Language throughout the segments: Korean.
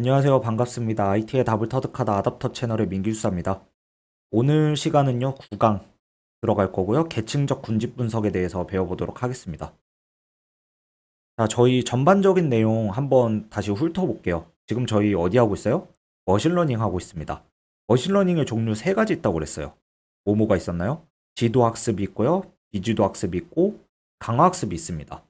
안녕하세요. 반갑습니다. IT의 답을 터득하다 아답터 채널의 민기수사입니다. 오늘 시간은요, 9강 들어갈 거고요. 계층적 군집 분석에 대해서 배워보도록 하겠습니다. 자, 저희 전반적인 내용 한번 다시 훑어볼게요. 지금 저희 어디 하고 있어요? 머신러닝 하고 있습니다. 머신러닝의 종류 세 가지 있다고 그랬어요. 뭐가 있었나요? 지도학습이 있고요. 비지도학습이 있고 강화학습이 있습니다.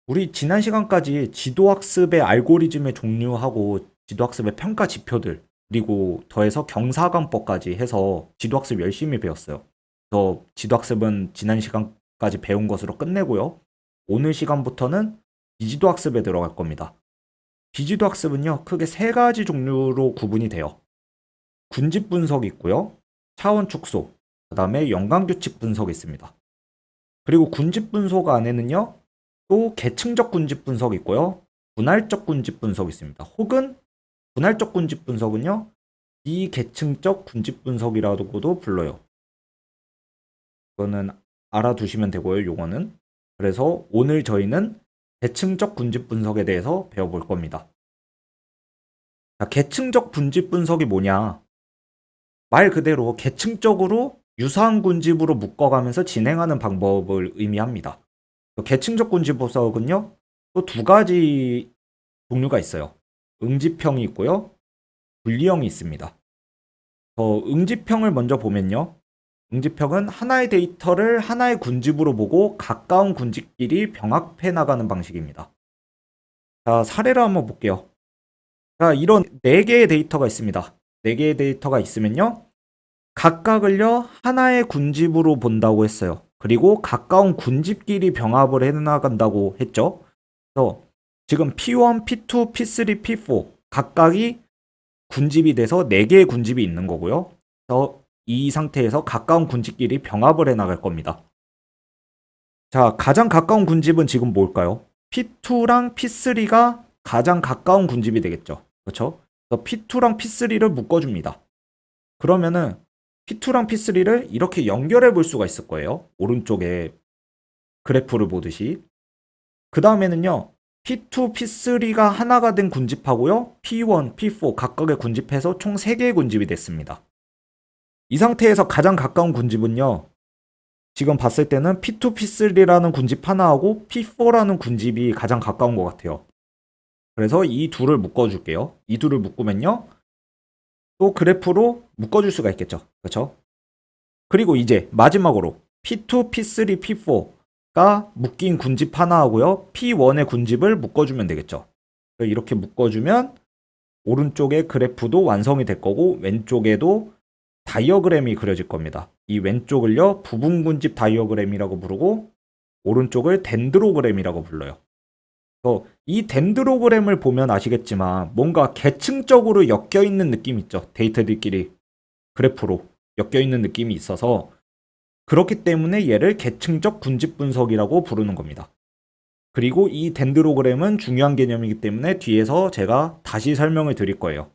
우리 지난 시간까지 지도학습의 알고리즘의 종류하고 지도학습의 평가 지표들 그리고 더해서 경사관법까지 해서 지도학습 열심히 배웠어요. 그래서 지도학습은 지난 시간까지 배운 것으로 끝내고요. 오늘 시간부터는 비지도학습에 들어갈 겁니다. 비지도학습은요, 크게 세 가지 종류로 구분이 돼요. 군집 분석이 있고요. 차원 축소, 그 다음에 연관규칙 분석이 있습니다. 그리고 군집 분석 안에는요, 또 계층적 군집 분석이 있고요. 분할적 군집 분석이 있습니다. 혹은 분할적 군집 분석은요. 비계층적 군집 분석이라고도 불러요. 이거는 알아두시면 되고요. 요거는. 그래서 오늘 저희는 계층적 군집 분석에 대해서 배워볼 겁니다. 자, 계층적 군집 분석이 뭐냐? 말 그대로 계층적으로 유사한 군집으로 묶어가면서 진행하는 방법을 의미합니다. 계층적 군집 분석은요, 또 두 가지 종류가 있어요. 응집형이 있고요, 분리형이 있습니다. 응집형을 먼저 보면요, 응집형은 하나의 데이터를 하나의 군집으로 보고 가까운 군집끼리 병합해 나가는 방식입니다. 자, 사례를 한번 볼게요. 자, 이런 4개의 데이터가 있습니다. 4개의 데이터가 있으면요, 각각을요, 하나의 군집으로 본다고 했어요. 그리고 가까운 군집끼리 병합을 해나간다고 했죠. 그래서 지금 P1, P2, P3, P4 각각이 군집이 돼서 4개의 군집이 있는 거고요. 그래서 이 상태에서 가까운 군집끼리 병합을 해나갈 겁니다. 자, 가장 가까운 군집은 지금 뭘까요? P2랑 P3가 가장 가까운 군집이 되겠죠. 그렇죠? 그래서 P2랑 P3를 묶어줍니다. 그러면은 P2랑 P3를 이렇게 연결해 볼 수가 있을 거예요. 오른쪽에 그래프를 보듯이. 그 다음에는요, P2, P3가 하나가 된 군집하고요, P1, P4 각각의 군집해서 총 3개의 군집이 됐습니다. 이 상태에서 가장 가까운 군집은요, 지금 봤을 때는 P2, P3라는 군집 하나하고 P4라는 군집이 가장 가까운 것 같아요. 그래서 이 둘을 묶어줄게요. 이 둘을 묶으면요, 또 그래프로 묶어줄 수가 있겠죠. 그렇죠? 그리고 이제 마지막으로 P2, P3, P4가 묶인 군집 하나하고요, P1의 군집을 묶어주면 되겠죠. 이렇게 묶어주면 오른쪽의 그래프도 완성이 될 거고 왼쪽에도 다이어그램이 그려질 겁니다. 이 왼쪽을요, 부분 군집 다이어그램이라고 부르고 오른쪽을 덴드로그램이라고 불러요. 이 덴드로그램을 보면 아시겠지만 뭔가 계층적으로 엮여 있는 느낌 있죠. 데이터들끼리 그래프로 엮여 있는 느낌이 있어서 그렇기 때문에 얘를 계층적 군집 분석이라고 부르는 겁니다. 그리고 이 덴드로그램은 중요한 개념이기 때문에 뒤에서 제가 다시 설명을 드릴 거예요.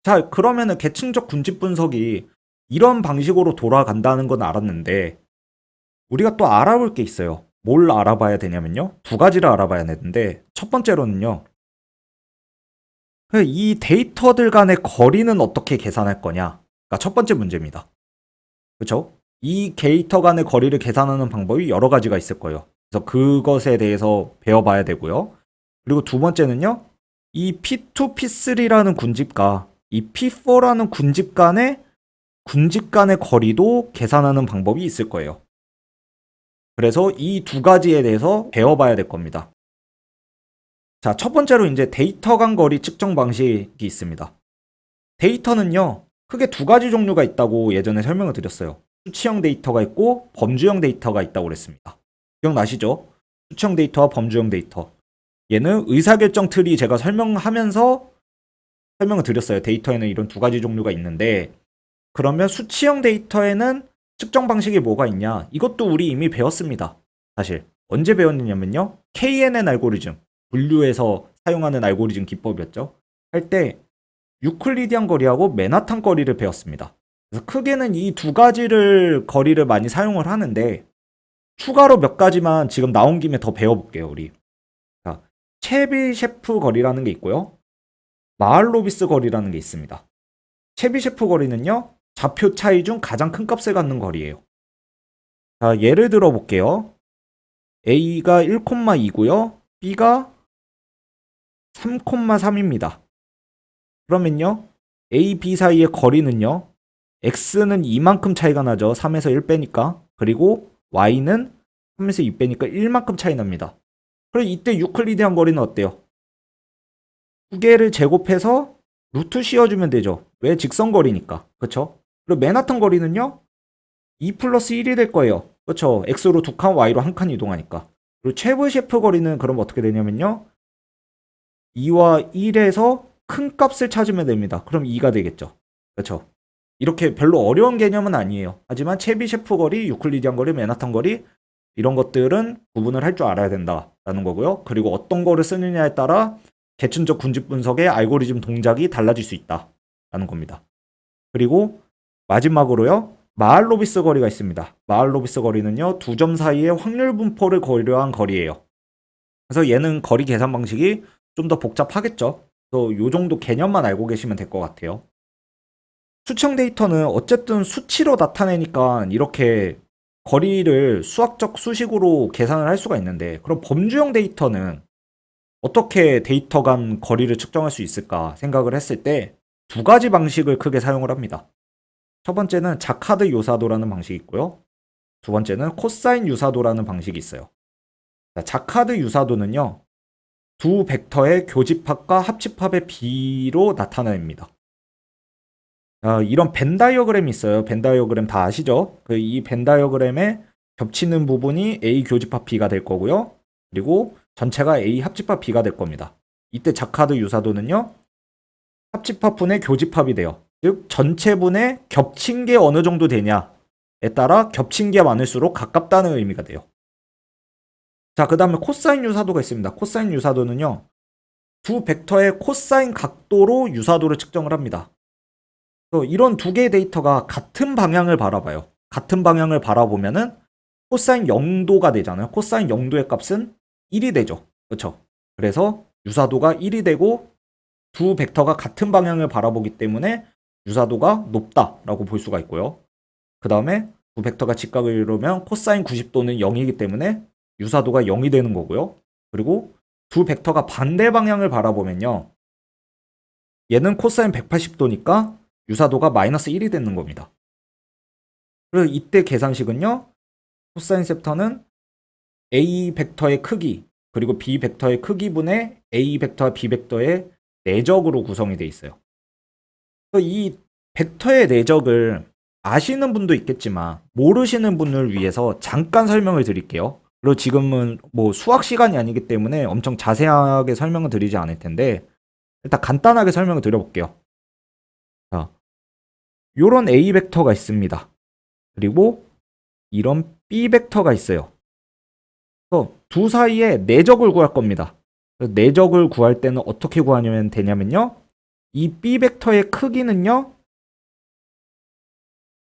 자, 그러면은 계층적 군집 분석이 이런 방식으로 돌아간다는 건 알았는데 우리가 또 알아볼 게 있어요. 뭘 알아봐야 되냐면요. 두 가지를 알아봐야 되는데 첫 번째로는요. 이 데이터들 간의 거리는 어떻게 계산할 거냐? 가 첫 번째 문제입니다. 그렇죠? 이 데이터 간의 거리를 계산하는 방법이 여러 가지가 있을 거예요. 그래서 그것에 대해서 배워봐야 되고요. 그리고 두 번째는요. 이 P2, P3라는 군집과 이 P4라는 군집 간의 거리도 계산하는 방법이 있을 거예요. 그래서 이 두 가지에 대해서 배워봐야 될 겁니다. 자, 첫 번째로 이제 데이터 간 거리 측정 방식이 있습니다. 데이터는요, 크게 두 가지 종류가 있다고 예전에 설명을 드렸어요. 수치형 데이터가 있고 범주형 데이터가 있다고 그랬습니다. 기억나시죠? 수치형 데이터와 범주형 데이터. 얘는 의사결정 트리 제가 설명하면서 설명을 드렸어요. 데이터에는 이런 두 가지 종류가 있는데 그러면 수치형 데이터에는 측정 방식이 뭐가 있냐? 이것도 우리 이미 배웠습니다. 사실 언제 배웠느냐면요. KNN 알고리즘, 분류에서 사용하는 알고리즘 기법이었죠. 할 때 유클리디안 거리하고 맨하탄 거리를 배웠습니다. 그래서 크게는 이 두 가지를 거리를 많이 사용을 하는데 추가로 몇 가지만 지금 나온 김에 더 배워볼게요. 우리 자, 체비셰프 거리라는 게 있고요. 마할로비스 거리라는 게 있습니다. 체비셰프 거리는요, 좌표 차이 중 가장 큰 값을 갖는 거리예요. 자, 예를 들어 볼게요. A가 1,2고요. B가 3,3입니다. 그러면요, A, B 사이의 거리는요, X는 이만큼 차이가 나죠. 3에서 1 빼니까. 그리고 Y는 3에서 2 빼니까 1만큼 차이 납니다. 그럼 이때 유클리디안 거리는 어때요? 두 개를 제곱해서 루트 씌워주면 되죠. 왜? 직선거리니까. 그쵸? 그리고 맨하탄 거리는요, 2 플러스 1이 될 거예요. 그쵸? X로 2칸, Y로 1칸 이동하니까. 그리고 체브셰프 거리는 그럼 어떻게 되냐면요, 2와 1에서 큰 값을 찾으면 됩니다. 그럼 2가 되겠죠. 그쵸? 이렇게 별로 어려운 개념은 아니에요. 하지만 체비셰프 거리, 유클리디안 거리, 맨하탄 거리, 이런 것들은 구분을 할 줄 알아야 된다라는 거고요. 그리고 어떤 거를 쓰느냐에 따라 계층적 군집 분석의 알고리즘 동작이 달라질 수 있다라는 겁니다. 그리고 마지막으로요, 마할로비스 거리가 있습니다. 마할로비스 거리는요, 두 점 사이의 확률 분포를 고려한 거리예요. 그래서 얘는 거리 계산 방식이 좀 더 복잡하겠죠. 그래서 요 정도 개념만 알고 계시면 될 것 같아요. 수청 데이터는 어쨌든 수치로 나타내니까 이렇게 거리를 수학적 수식으로 계산을 할 수가 있는데, 그럼 범주형 데이터는 어떻게 데이터 간 거리를 측정할 수 있을까 생각을 했을 때 두 가지 방식을 크게 사용을 합니다. 첫 번째는 자카드 유사도라는 방식이 있고요. 두 번째는 코사인 유사도라는 방식이 있어요. 자, 자카드 유사도는요, 두 벡터의 교집합과 합집합의 비로 나타냅니다. 이런 벤 다이어그램이 있어요. 벤 다이어그램 다 아시죠? 이 벤 다이어그램에 겹치는 부분이 A 교집합 B가 될 거고요. 그리고 전체가 A 합집합 B가 될 겁니다. 이때 자카드 유사도는요, 합집합분의 교집합이 돼요. 즉 전체분의 겹친 게 어느 정도 되냐에 따라 겹친 게 많을수록 가깝다는 의미가 돼요. 자, 그 다음에 코사인 유사도가 있습니다. 코사인 유사도는요, 두 벡터의 코사인 각도로 유사도를 측정을 합니다. 이런 두 개의 데이터가 같은 방향을 바라봐요. 같은 방향을 바라보면은 코사인 0도가 되잖아요. 코사인 0도의 값은 1이 되죠. 그렇죠? 그래서 유사도가 1이 되고 두 벡터가 같은 방향을 바라보기 때문에 유사도가 높다라고 볼 수가 있고요. 그 다음에 두 벡터가 직각을 이루면 코사인 90도는 0이기 때문에 유사도가 0이 되는 거고요. 그리고 두 벡터가 반대 방향을 바라보면요, 얘는 코사인 180도니까 유사도가 마이너스 1이 되는 겁니다. 그리고 이때 계산식은요, 코사인 셉터는 A 벡터의 크기 그리고 B 벡터의 크기분의 A 벡터와 B 벡터의 내적으로 구성이 되어 있어요. 이 벡터의 내적을 아시는 분도 있겠지만 모르시는 분을 위해서 잠깐 설명을 드릴게요. 그리고 지금은 뭐 수학 시간이 아니기 때문에 엄청 자세하게 설명을 드리지 않을 텐데, 일단 간단하게 설명을 드려볼게요. 자, 요런 A 벡터가 있습니다. 그리고 이런 B 벡터가 있어요. 그래서 두 사이에 내적을 구할 겁니다. 내적을 구할 때는 어떻게 구하면 되냐면요, 이 B 벡터의 크기는요,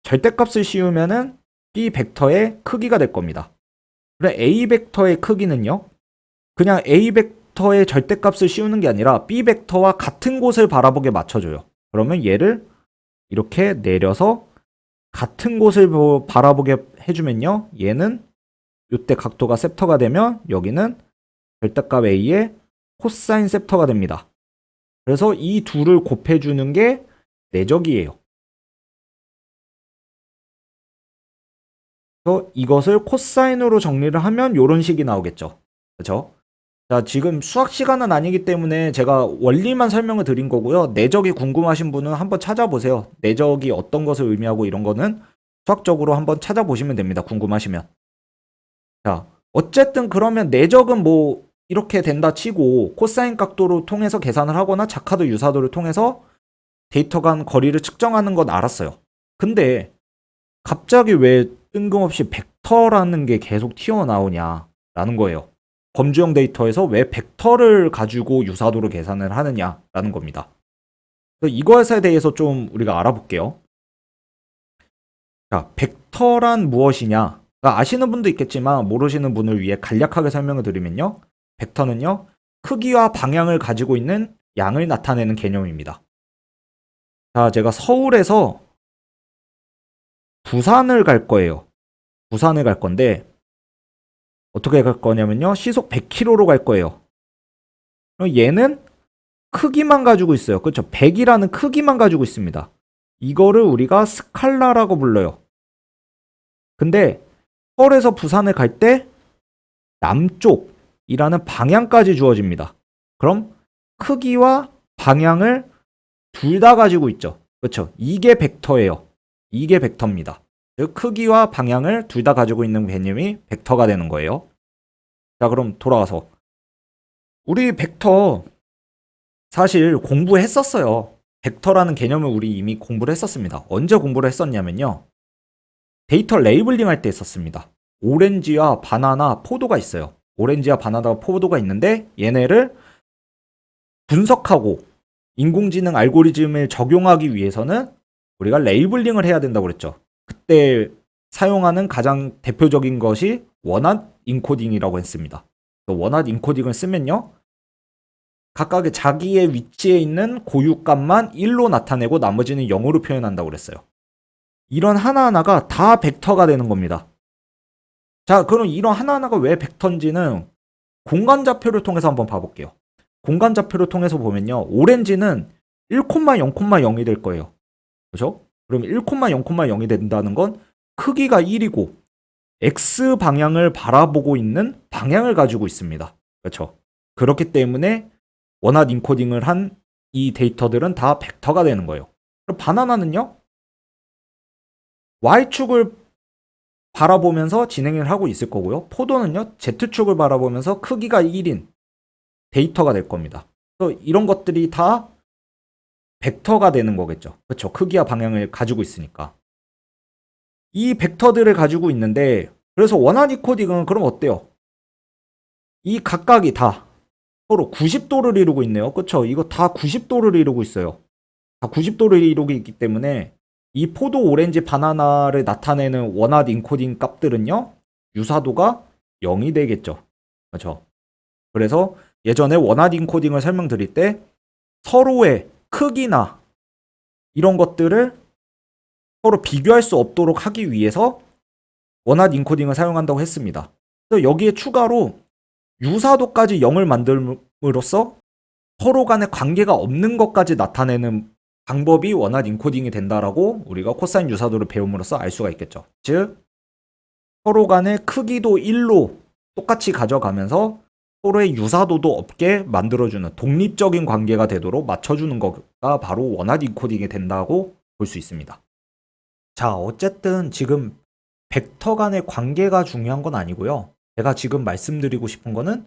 절대값을 씌우면은 B 벡터의 크기가 될 겁니다. 그래, A 벡터의 크기는요, 그냥 A 벡터의 절대값을 씌우는 게 아니라 B 벡터와 같은 곳을 바라보게 맞춰줘요. 그러면 얘를 이렇게 내려서 같은 곳을 바라보게 해주면요, 얘는 이때 각도가 셉터가 되면 여기는 절대값 A의 코사인 셉터가 됩니다. 그래서 이 둘을 곱해주는 게 내적이에요. 그래서 이것을 코사인으로 정리를 하면 이런 식이 나오겠죠. 그렇죠? 자, 지금 수학 시간은 아니기 때문에 제가 원리만 설명을 드린 거고요. 내적이 궁금하신 분은 한번 찾아보세요. 내적이 어떤 것을 의미하고 이런 거는 수학적으로 한번 찾아보시면 됩니다. 궁금하시면. 자, 어쨌든 그러면 내적은 뭐 이렇게 된다 치고 코사인 각도를 통해서 계산을 하거나 자카드 유사도를 통해서 데이터 간 거리를 측정하는 건 알았어요. 근데 갑자기 왜 뜬금없이 벡터라는 게 계속 튀어나오냐라는 거예요. 범주형 데이터에서 왜 벡터를 가지고 유사도를 계산을 하느냐라는 겁니다. 그래서 이것에 대해서 좀 우리가 알아볼게요. 자, 벡터란 무엇이냐? 아시는 분도 있겠지만 모르시는 분을 위해 간략하게 설명을 드리면요, 벡터는요, 크기와 방향을 가지고 있는 양을 나타내는 개념입니다. 자, 제가 서울에서 부산을 갈 거예요. 부산을 갈 건데 어떻게 갈 거냐면요. 시속 100km로 갈 거예요. 그럼 얘는 크기만 가지고 있어요. 그렇죠? 100이라는 크기만 가지고 있습니다. 이거를 우리가 스칼라라고 불러요. 근데 서울에서 부산을 갈 때 남쪽이라는 방향까지 주어집니다. 그럼 크기와 방향을 둘 다 가지고 있죠. 그렇죠? 이게 벡터예요. 이게 벡터입니다. 즉 크기와 방향을 둘 다 가지고 있는 개념이 벡터가 되는 거예요. 자, 그럼 돌아와서 우리 벡터 사실 공부했었어요. 벡터라는 개념을 우리 이미 공부를 했었습니다. 언제 공부를 했었냐면요. 데이터 레이블링 할 때 했었습니다. 오렌지와 바나나, 포도가 있어요. 오렌지와 바나나, 포도가 있는데 얘네를 분석하고 인공지능 알고리즘을 적용하기 위해서는 우리가 레이블링을 해야 된다고 그랬죠. 그때 사용하는 가장 대표적인 것이 원핫 인코딩이라고 했습니다. 원핫 인코딩을 쓰면요. 각각의 자기의 위치에 있는 고유값만 1로 나타내고 나머지는 0으로 표현한다고 그랬어요. 이런 하나하나가 다 벡터가 되는 겁니다. 자, 그럼 이런 하나하나가 왜 벡터인지는 공간좌표를 통해서 한번 봐볼게요. 공간좌표를 통해서 보면요. 오렌지는 1,0,0,0이 될 거예요. 그렇죠? 그럼 1,0,0,0이 된다는 건 크기가 1이고 x 방향을 바라보고 있는 방향을 가지고 있습니다. 그렇죠? 그렇기 때문에 원핫 인코딩을 한 이 데이터들은 다 벡터가 되는 거예요. 그럼 바나나는요? y축을 바라보면서 진행을 하고 있을 거고요. 포도는요? z축을 바라보면서 크기가 1인 데이터가 될 겁니다. 이런 것들이 다 벡터가 되는 거겠죠. 그렇죠? 크기와 방향을 가지고 있으니까. 이 벡터들을 가지고 있는데 그래서 원핫 인코딩은 그럼 어때요? 이 각각이 다 서로 90도를 이루고 있네요. 그렇죠? 이거 다 90도를 이루고 있어요. 다 90도를 이루고 있기 때문에 이 포도, 오렌지, 바나나를 나타내는 원핫 인코딩 값들은요. 유사도가 0이 되겠죠. 그렇죠? 그래서 예전에 원핫 인코딩을 설명드릴 때 서로의 크기나 이런 것들을 서로 비교할 수 없도록 하기 위해서 원핫 인코딩을 사용한다고 했습니다. 그래서 여기에 추가로 유사도까지 0을 만듦으로써 서로 간에 관계가 없는 것까지 나타내는 방법이 원핫 인코딩이 된다라고 우리가 코사인 유사도를 배움으로써 알 수가 있겠죠. 즉 서로 간의 크기도 1로 똑같이 가져가면서 서로의 유사도도 없게 만들어주는 독립적인 관계가 되도록 맞춰주는 거가 바로 원핫 인코딩이 된다고 볼 수 있습니다. 자, 어쨌든 지금 벡터 간의 관계가 중요한 건 아니고요. 제가 지금 말씀드리고 싶은 거는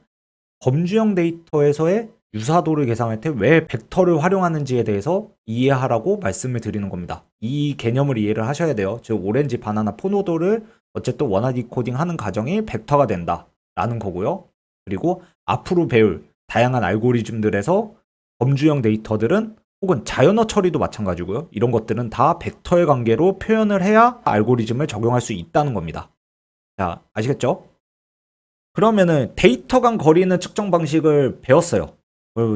범주형 데이터에서의 유사도를 계산할 때 왜 벡터를 활용하는지에 대해서 이해하라고 말씀을 드리는 겁니다. 이 개념을 이해를 하셔야 돼요. 즉 오렌지, 바나나, 포도를 어쨌든 원핫 인코딩 하는 과정이 벡터가 된다라는 거고요. 그리고 앞으로 배울 다양한 알고리즘들에서 범주형 데이터들은 혹은 자연어 처리도 마찬가지고요. 이런 것들은 다 벡터의 관계로 표현을 해야 알고리즘을 적용할 수 있다는 겁니다. 자, 아시겠죠? 그러면은 데이터 간 거리는 측정 방식을 배웠어요.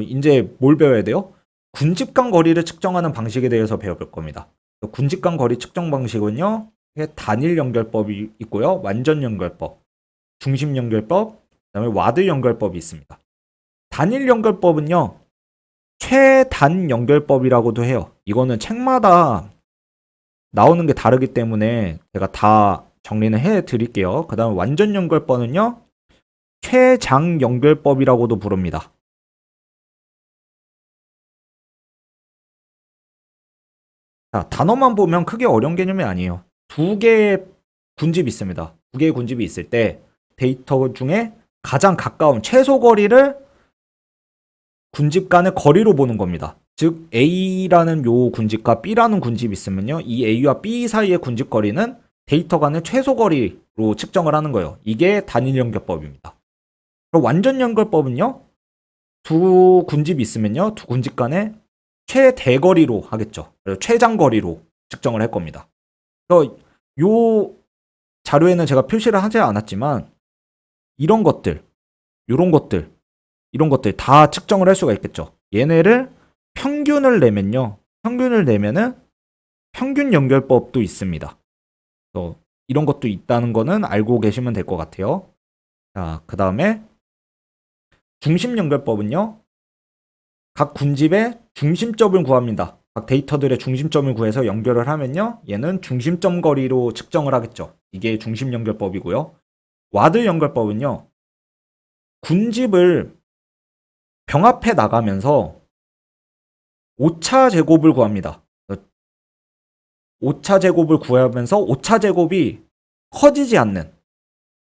이제 뭘 배워야 돼요? 군집 간 거리를 측정하는 방식에 대해서 배워볼 겁니다. 군집 간 거리 측정 방식은요. 단일 연결법이 있고요. 완전 연결법, 중심 연결법, 그다음에 와드 연결법이 있습니다. 단일 연결법은요. 최단 연결법이라고도 해요. 이거는 책마다 나오는 게 다르기 때문에 제가 다 정리는 해 드릴게요. 그다음에 완전 연결법은요. 최장 연결법이라고도 부릅니다. 자, 단어만 보면 크게 어려운 개념이 아니에요. 두 개의 군집이 있습니다. 두 개의 군집이 있을 때 데이터 중에 가장 가까운 최소 거리를 군집 간의 거리로 보는 겁니다. 즉 A라는 요 군집과 B라는 군집이 있으면요. 이 A와 B 사이의 군집 거리는 데이터 간의 최소 거리로 측정을 하는 거예요. 이게 단일 연결법입니다. 그럼 완전 연결법은요. 두 군집이 있으면요. 두 군집 간의 최대거리로 하겠죠. 최장거리로 측정을 할 겁니다. 그래서 요 자료에는 제가 표시를 하지 않았지만 이런 것들, 이런 것들 다 측정을 할 수가 있겠죠. 얘네를 평균을 내면요. 평균을 내면은 평균 연결법도 있습니다. 이런 것도 있다는 거는 알고 계시면 될 것 같아요. 자, 그 다음에 중심 연결법은요. 각 군집의 중심점을 구합니다. 각 데이터들의 중심점을 구해서 연결을 하면요. 얘는 중심점 거리로 측정을 하겠죠. 이게 중심 연결법이고요. 와드 연결법은요. 군집을 병합해 나가면서 오차 제곱을 구합니다. 오차 제곱을 구하면서 오차 제곱이 커지지 않는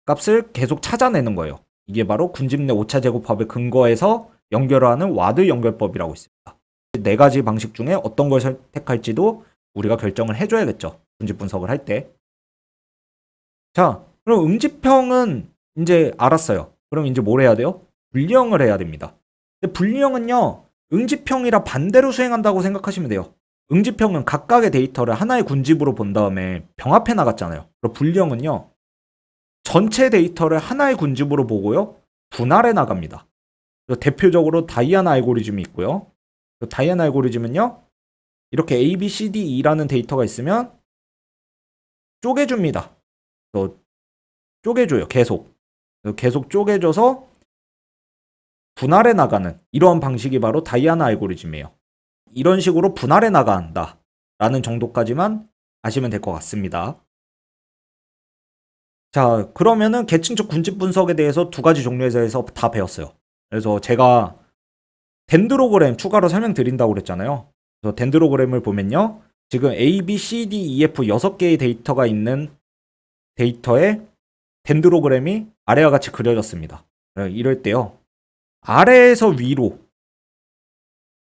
값을 계속 찾아내는 거예요. 이게 바로 군집 내 오차 제곱합의 근거에서 연결을 하는 와드 연결법이라고 있습니다. 네 가지 방식 중에 어떤 걸 선택할지도 우리가 결정을 해줘야겠죠. 군집 분석을 할 때. 자, 그럼 응집형은 이제 알았어요. 그럼 이제 뭘 해야 돼요? 분리형을 해야 됩니다. 근데 분리형은요, 응집형이라 반대로 수행한다고 생각하시면 돼요. 응집형은 각각의 데이터를 하나의 군집으로 본 다음에 병합해 나갔잖아요. 그럼 분리형은요, 전체 데이터를 하나의 군집으로 보고요, 분할해 나갑니다. 대표적으로 다이아나 알고리즘이 있고요. 다이아나 알고리즘은요, 이렇게 A, B, C, D, E라는 데이터가 있으면 쪼개줍니다. 쪼개줘요. 계속 쪼개줘서 분할해 나가는 이러한 방식이 바로 다이아나 알고리즘이에요. 이런 식으로 분할해 나간다 라는 정도까지만 아시면 될 것 같습니다. 자, 그러면은 계층적 군집 분석에 대해서 두 가지 종류에 대해서 다 배웠어요. 그래서 제가 덴드로그램 추가로 설명드린다고 그랬잖아요. 그래서 덴드로그램을 보면요. 지금 A, B, C, D, E, F 6개의 데이터가 있는 데이터에 덴드로그램이 아래와 같이 그려졌습니다. 이럴 때요. 아래에서 위로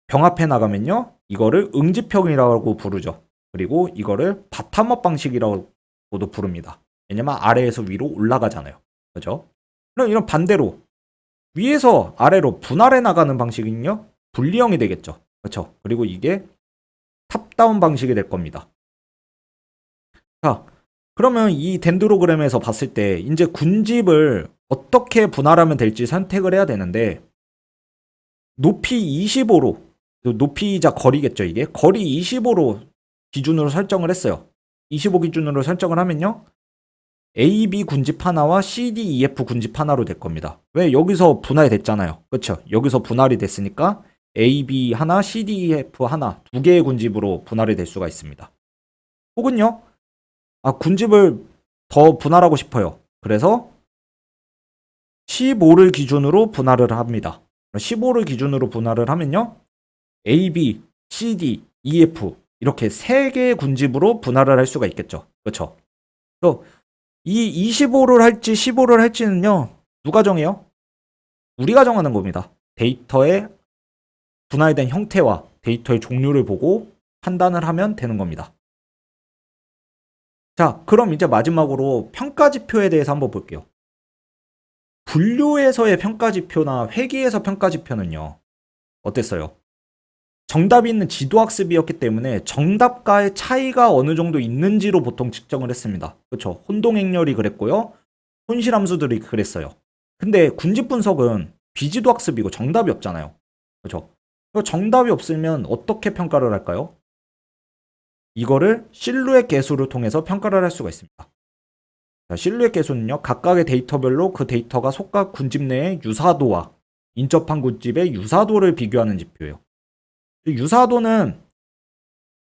병합해 나가면요. 이거를 응집형이라고 부르죠. 그리고 이거를 바텀업 방식이라고도 부릅니다. 왜냐면 아래에서 위로 올라가잖아요. 그죠? 그럼 이런 반대로 위에서 아래로 분할해 나가는 방식은요. 분리형이 되겠죠. 그렇죠? 그리고 이게 탑다운 방식이 될 겁니다. 자, 그러면 이 덴드로그램에서 봤을 때 이제 군집을 어떻게 분할하면 될지 선택을 해야 되는데 높이 25로 높이이자 거리겠죠. 이게 거리 25로 기준으로 설정을 했어요. 25 기준으로 설정을 하면요. A, B 군집 하나와 C, D, E, F 군집 하나로 될 겁니다. 왜? 여기서 분할이 됐잖아요. 그렇죠? 여기서 분할이 됐으니까 A, B 하나, C, D, E, F 하나 두 개의 군집으로 분할이 될 수가 있습니다. 혹은요. 군집을 더 분할하고 싶어요. 그래서 15를 기준으로 분할을 합니다. 15를 기준으로 분할을 하면요. A, B, C, D, E, F 이렇게 세 개의 군집으로 분할을 할 수가 있겠죠. 그렇죠? 또 이 25를 할지 15를 할지는요. 누가 정해요? 우리가 정하는 겁니다. 데이터의 분할된 형태와 데이터의 종류를 보고 판단을 하면 되는 겁니다. 자, 그럼 이제 마지막으로 평가지표에 대해서 한번 볼게요. 분류에서의 평가지표나 회계에서 평가지표는요. 어땠어요? 정답이 있는 지도학습이었기 때문에 정답과의 차이가 어느 정도 있는지로 보통 측정을 했습니다. 그렇죠? 혼동행렬이 그랬고요. 손실함수들이 그랬어요. 근데 군집 분석은 비지도학습이고 정답이 없잖아요. 그렇죠? 정답이 없으면 어떻게 평가를 할까요? 이거를 실루엣 계수를 통해서 평가를 할 수가 있습니다. 자, 실루엣 계수는요. 각각의 데이터별로 그 데이터가 속각 군집 내의 유사도와 인접한 군집의 유사도를 비교하는 지표예요. 유사도는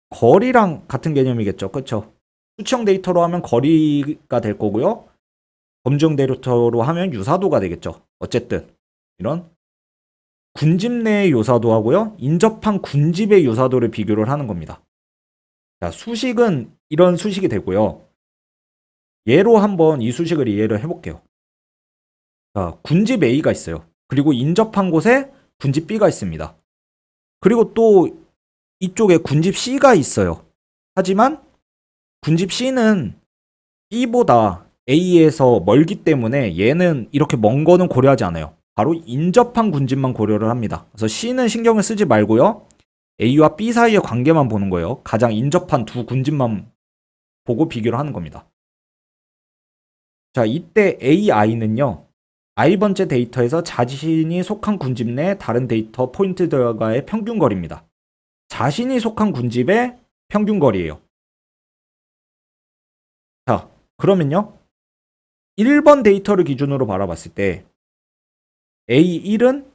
거리랑 같은 개념이겠죠. 그렇죠? 수치형 데이터로 하면 거리가 될 거고요. 검증 데이터로 하면 유사도가 되겠죠. 어쨌든 이런 군집 내의 유사도하고요. 인접한 군집의 유사도를 비교를 하는 겁니다. 자, 수식은 이런 수식이 되고요. 예로 한번 이 수식을 이해를 해볼게요. 자, 군집 A가 있어요. 그리고 인접한 곳에 군집 B가 있습니다. 그리고 또 이쪽에 군집 C가 있어요. 하지만 군집 C는 B보다 A에서 멀기 때문에 얘는 이렇게 먼 거는 고려하지 않아요. 바로 인접한 군집만 고려를 합니다. 그래서 C는 신경을 쓰지 말고요. A와 B 사이의 관계만 보는 거예요. 가장 인접한 두 군집만 보고 비교를 하는 겁니다. 자, 이때 AI는요. i번째 데이터에서 자신이 속한 군집 내 다른 데이터 포인트들과의 평균거리입니다. 자신이 속한 군집의 평균거리예요. 자, 그러면요. 1번 데이터를 기준으로 바라봤을 때 A1은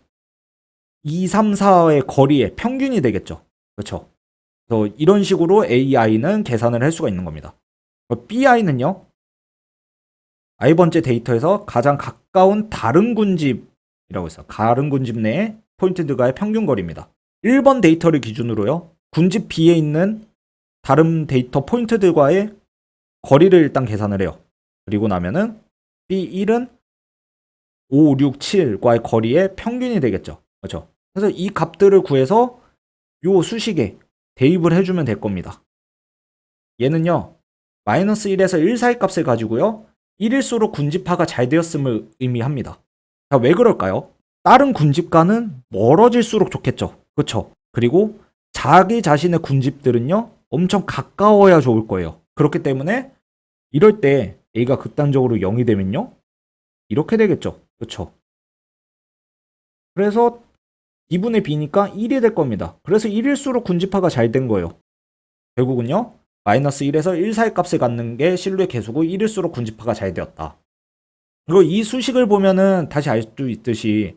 2, 3, 4의 거리의 평균이 되겠죠. 그렇죠? 그래서 이런 식으로 AI는 계산을 할 수가 있는 겁니다. BI는요. i번째 데이터에서 가장 가까운 다른 군집이라고 했어요. 다른 군집 내의 포인트들과의 평균거리입니다. 1번 데이터를 기준으로요. 군집 B에 있는 다른 데이터 포인트들과의 거리를 일단 계산을 해요. 그리고 나면은 B1은 5, 6, 7과의 거리의 평균이 되겠죠. 그렇죠? 그래서 이 값들을 구해서 요 수식에 대입을 해주면 될 겁니다. 얘는요. 마이너스 1에서 1 사이 값을 가지고요. 1일수록 군집화가 잘 되었음을 의미합니다. 자, 왜 그럴까요? 다른 군집과는 멀어질수록 좋겠죠. 그렇죠? 그리고 자기 자신의 군집들은요. 엄청 가까워야 좋을 거예요. 그렇기 때문에 이럴 때 A가 극단적으로 0이 되면요. 이렇게 되겠죠. 그렇죠? 그래서 2분의 B니까 1이 될 겁니다. 그래서 1일수록 군집화가 잘 된 거예요. 결국은요. 마이너스 1에서 1 사이 값을 갖는 게 실루엣 개수고 1일수록 군집화가 잘 되었다. 그리고 이 수식을 보면은 다시 알 수 있듯이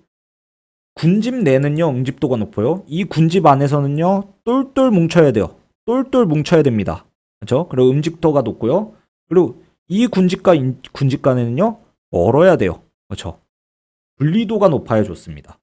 군집 내는요. 응집도가 높아요. 이 군집 안에서는요. 똘똘 뭉쳐야 돼요. 똘똘 뭉쳐야 됩니다. 그렇죠? 그리고 응집도가 높고요. 그리고 이 군집과 군집 간에는요. 멀어야 돼요. 그렇죠? 분리도가 높아야 좋습니다.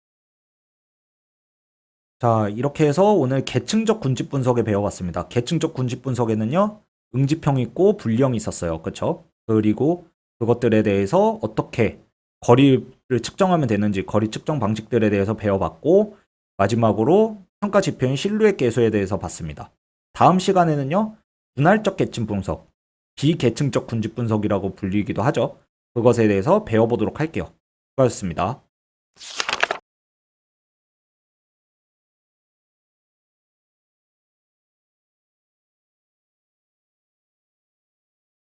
자, 이렇게 해서 오늘 계층적 군집 분석에 배워봤습니다. 계층적 군집 분석에는요, 응집형이 있고 분리형이 있었어요. 그쵸? 그리고 그것들에 대해서 어떻게 거리를 측정하면 되는지, 거리 측정 방식들에 대해서 배워봤고, 마지막으로 평가 지표인 실루엣 계수에 대해서 봤습니다. 다음 시간에는요, 분할적 계층 분석, 비계층적 군집 분석이라고 불리기도 하죠. 그것에 대해서 배워보도록 할게요. 수고하셨습니다.